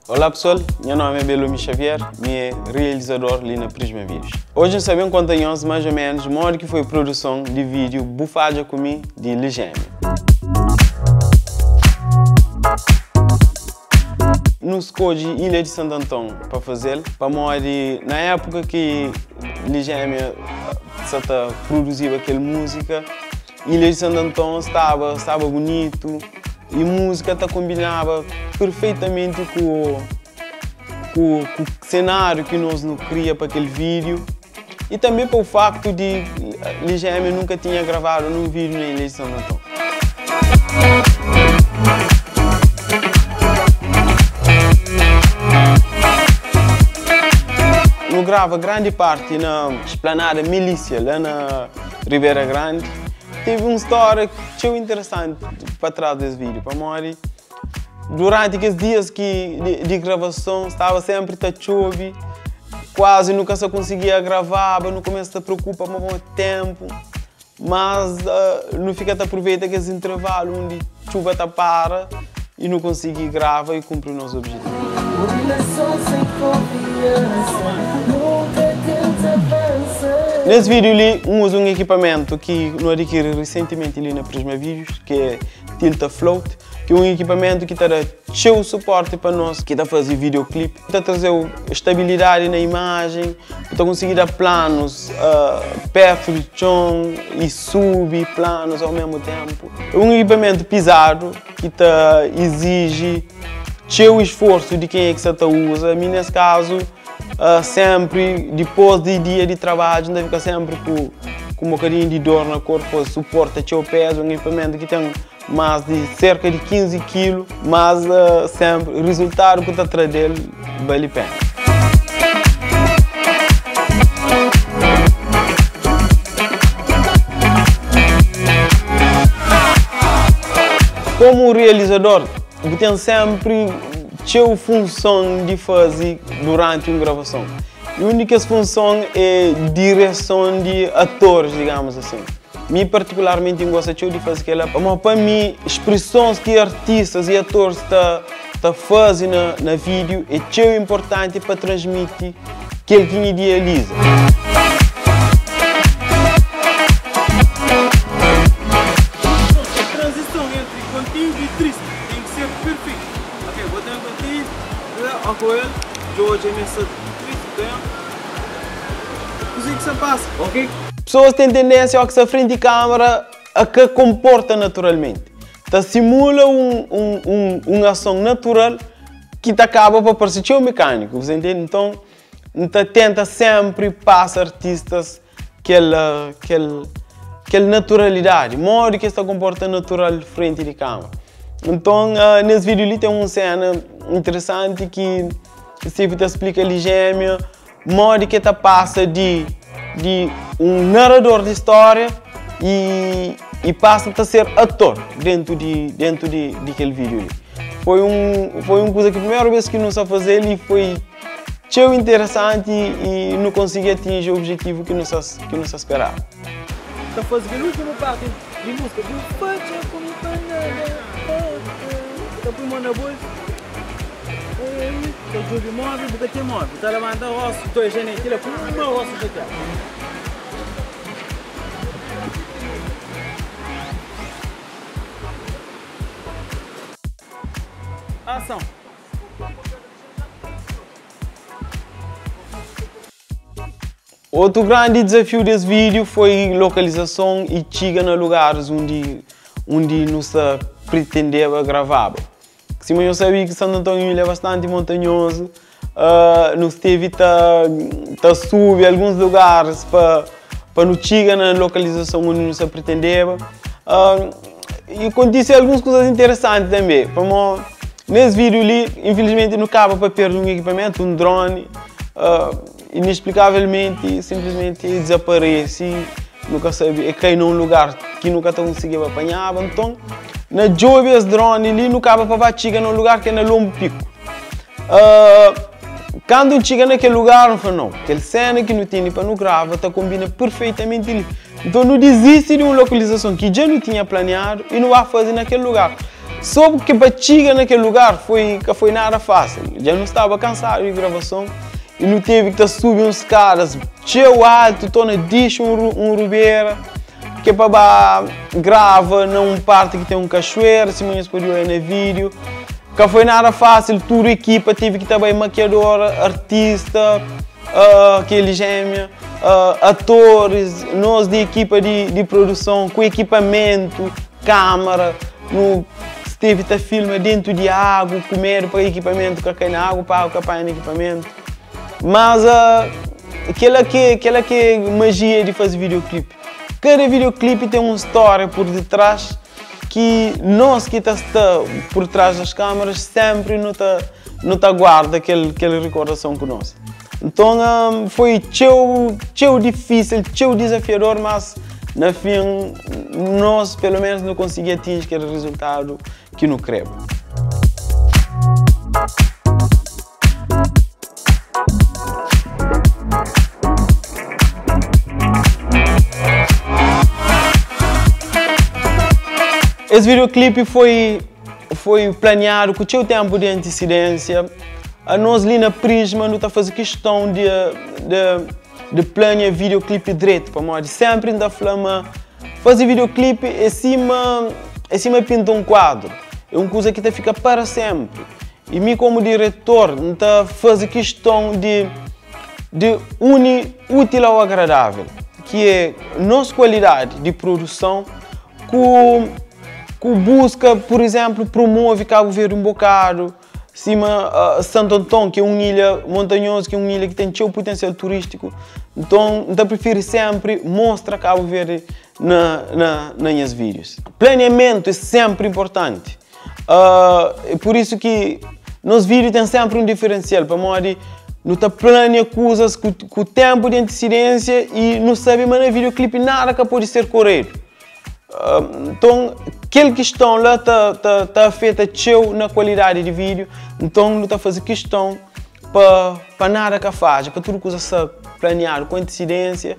Olá pessoal, meu nome é Belumi Xavier, sou realizador ali na Prisma Vídeos. Hoje sabemos contar mais ou menos o modo que foi a produção de vídeo Bufaja Comigo de Ligêmeo. Nos escolhi Ilha de Santo Antão para fazer, para morrer na época que Ligêmeo produziu aquela música. Ilha de Santo Antão estava bonito e a música combinava perfeitamente com o cenário que nós não cria para aquele vídeo e também para o facto de Ligêmeo nunca tinha gravado um vídeo na Ilha de Santo Antão. Eu grava grande parte na Esplanada Milícia, lá na Ribeira Grande. Teve uma história muito interessante para trás desse vídeo. Para morrer. Durante aqueles dias de gravação, estava sempre a chover, quase nunca se conseguia gravar, no começo se preocupa muito tempo, mas não fica a aproveitar aqueles intervalos onde a chuva para e não consegui gravar e cumprir o nosso objetivo. Nesse vídeo ali, uso um equipamento que eu adquiri recentemente ali na Prisma Vídeos, que é Tilta Float, que é um equipamento que está cheio de suporte para nós, que está a fazer videoclipe, está a trazer estabilidade na imagem, está a conseguir dar planos perto do chão e subir planos ao mesmo tempo. É um equipamento pesado que exige cheio esforço de quem é que você usa. A mim, nesse caso, sempre depois de dia de trabalho, ainda fica sempre com um bocadinho de dor no corpo, suporta o peso, um equipamento que tem mais de cerca de 15 kg, mas sempre o resultado que está atrás dele vale a pena. Como realizador, eu tenho sempre a função de fazer durante uma gravação. A única função é direção de atores, digamos assim. Eu particularmente gosto de fazer aquela, mas para mim, expressões que artistas e atores fazem na vídeo é muito importante para transmitir aquilo que idealiza. A transição entre contigo e triste tem que ser perfeita. Ok, vou ter contigo, ok, George é triste, assim que se passa, ok? Pessoas têm tendência a que se frente à câmera a que comporta naturalmente. Simula uma ação natural que acaba por parecer um mecânico, você entende? Então, tenta sempre passar artistas aquela naturalidade, modo que se comporta natural frente à câmera. Então, nesse vídeo ali tem uma cena interessante que Steve explica Ligêmeo, modo que passa de um narrador de história e passa a ser ator dentro de aquele vídeo ali. Foi uma coisa que a primeira vez que nós a fazer ele foi muito interessante e não consegui atingir o objetivo que nós esperava. Está fazendo a última parte de música de Bufaja Comigo, está pulmando a voz. Estou jogando móvel, porque tem móvel. Está levantando o rosto, estou engenhando aquilo, com uma rosto de cá. Ação. Outro grande desafio desse vídeo foi localização e chegar nos lugares onde nós pretendemos gravar. Sim, eu sabia que Santo Antônio é bastante montanhoso, nós teve que subir alguns lugares para não chegar na localização onde nós pretendemos. E aconteceu algumas coisas interessantes também. Nesse vídeo ali, infelizmente, não cabe para perder um equipamento, um drone. Inexplicavelmente, simplesmente desaparece, nunca sabia, cai num lugar que nunca conseguia apanhar. Então, na job esse drone ali, não cabe para chegar num lugar que é na lombo pico. Quando chega naquele lugar, não fala, não, aquela cena que não tem para não gravar, combina perfeitamente ali. Então, não desiste de uma localização que já não tinha planeado e não vai fazer naquele lugar. Soube que para chegar naquele lugar foi nada fácil. Já não estava cansado de gravação e não teve que subir uns caras cheio alto, estou na deixa um rubeira, que para grava numa parte que tem um cachoeiro, se vocês podem ver no vídeo. Que foi nada fácil, toda a equipa teve que também maquiador, artista, aquele gêmeo, atores, nós de equipa de produção, com equipamento, câmera, teve que filmar dentro de água, comer para equipamento, que cai na água, para água, que no equipamento. Mas aquela que é magia de fazer videoclipe. Cada videoclipe tem uma história por detrás que nós que está por trás das câmeras sempre não tá guarda aquela recordação conosco. Então foi tão difícil, tão desafiador, mas no fim nós pelo menos não conseguimos atingir aquele resultado que não queremos. Esse videoclipe foi planeado com o seu tempo de antecedência. Nós ali na Prisma não está fazendo questão de planear videoclipe direto, para nós sempre ainda falamos fazer videoclipe em cima pinta um quadro. É uma coisa que fica para sempre. E mim como diretor não está fazendo questão de unir útil ao agradável, que é nossa qualidade de produção com busca, por exemplo, promove Cabo Verde um bocado, Santo Antão, que é uma ilha montanhosa, que é uma ilha que tem seu potencial turístico. Então, eu prefiro sempre mostrar Cabo Verde nos vídeos. Planeamento é sempre importante. É por isso que nos vídeos tem sempre um diferencial, para nós não planear coisas com o tempo de antecedência e não sabemos no videoclipe nada que pode ser correto. Então, aquela questão lá está afeta na qualidade de vídeo, então não está fazendo questão para nada que faz, para tudo coisa ser planeado com antecedência,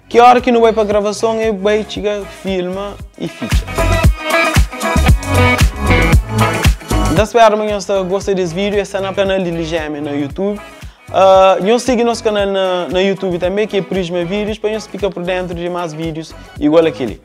que a hora que não vai para a gravação é bem chega, filma e ficha. Então, espero que você goste desse vídeo, esse é no canal de Ligeme no YouTube. Não siga nosso canal no YouTube também, que é Prisma Vídeos, para você ficar por dentro de mais vídeos igual aquele.